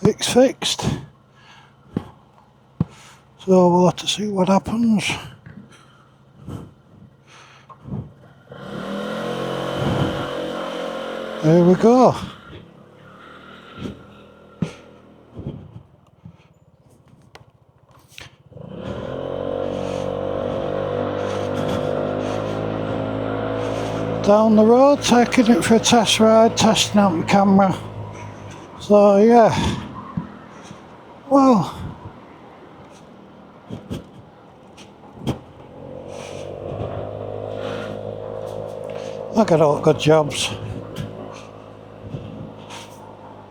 it's fixed. So we'll have to see what happens. There we go. Down the road, taking it for a test ride, testing out my camera. So yeah, well, I got all good jobs.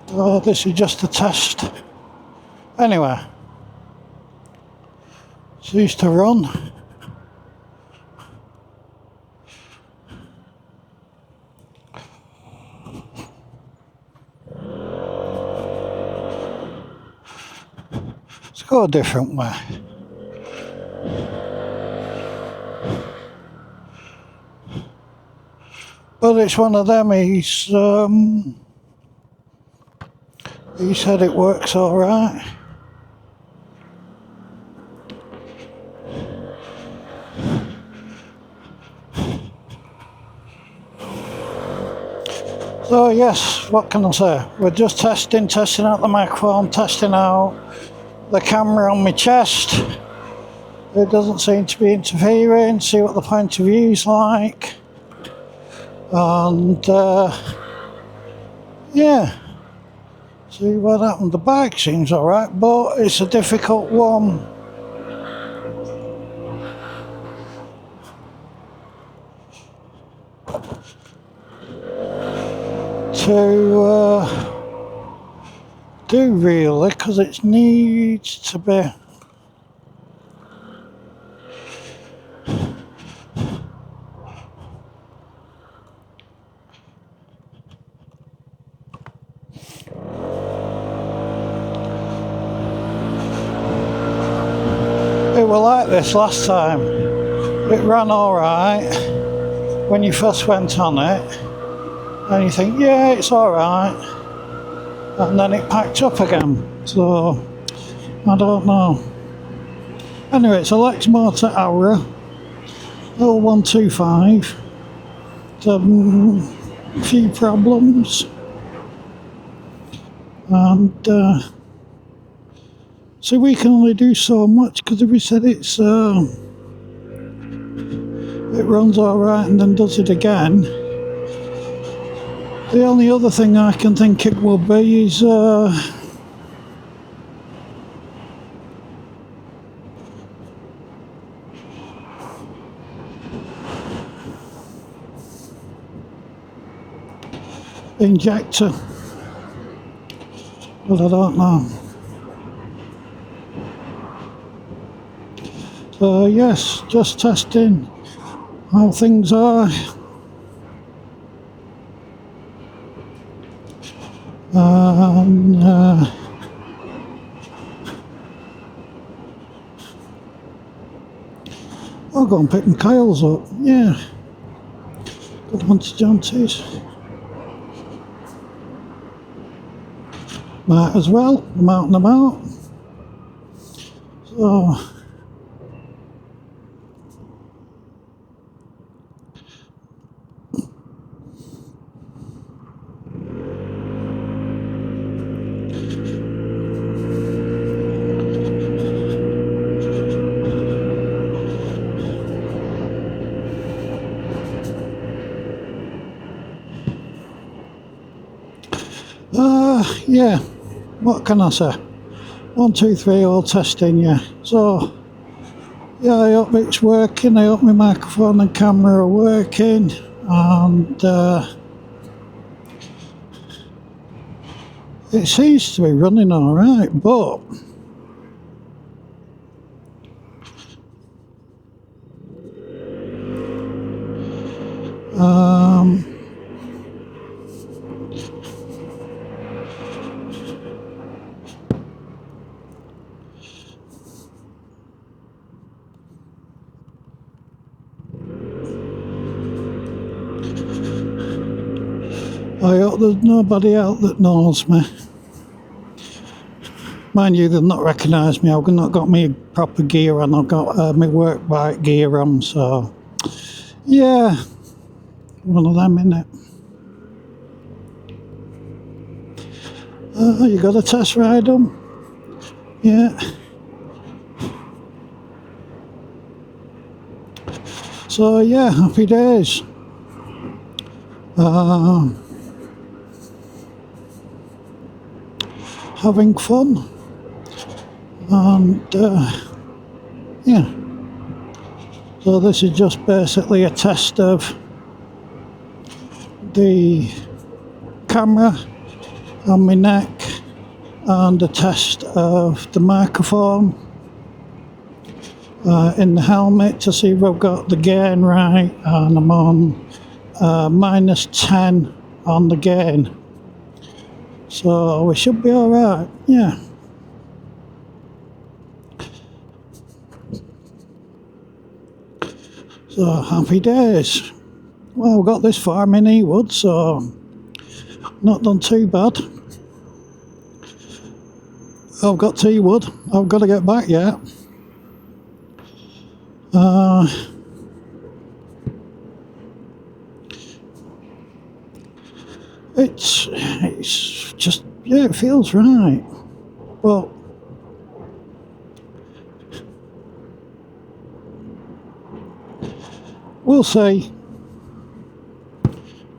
So this is just a test. Anyway, ceased to run. Let's go a different way. But it's one of them, he said it works alright. So yes, what can I say? We're just testing out the microphone, testing out the camera on my chest. It doesn't seem to be interfering, see what the point of view is like. And yeah, see what happened. The bike seems alright, but it's a difficult one to do really, because it needs to be it was like this last time. It ran alright when you first went on it, and you think, yeah, it's alright, and then it packed up again. So I don't know. Anyway, it's a Lexmotor Aura 0125. A few problems, and so we can only do so much, because if we said it runs alright and then does it again, the only other thing I can think it will be is injector, but I don't know. So yes, just testing how things are. I'll go and pick my Kyles up. Yeah, good one to Janties. Might as well, I'm out and about. So yeah, what can I say? 1, 2, 3, all testing, yeah. So yeah, I hope it's working. I hope my microphone and camera are working, and it seems to be running alright, but I hope there's nobody out that knows me. Mind you, they'll not recognise me. I've not got my proper gear on. I've got my work bike gear on. So, yeah, one of them, innit? You got a test ride them? Yeah. So, yeah, happy days. Having fun. And, yeah. So this is just basically a test of the camera on my neck and a test of the microphone in the helmet to see if I've got the gain right, and I'm on -10 on the gain, so we should be alright, yeah. So happy days. Well, we got this far in Ewood, so not done too bad. I've got to Ewood, I've got to get back yet. It's just, yeah, it feels right. Well, we'll see,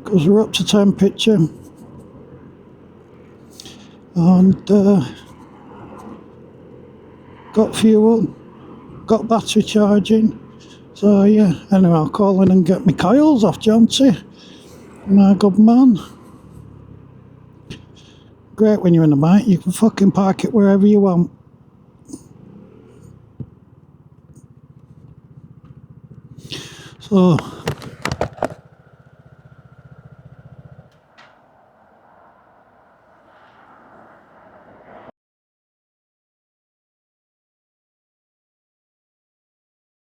because we're up to temperature, and got fuel, got battery charging. So yeah, anyway, I'll call in and get my coils off Jonty, my good man. Great when you're in a bike, you can fucking park it wherever you want. So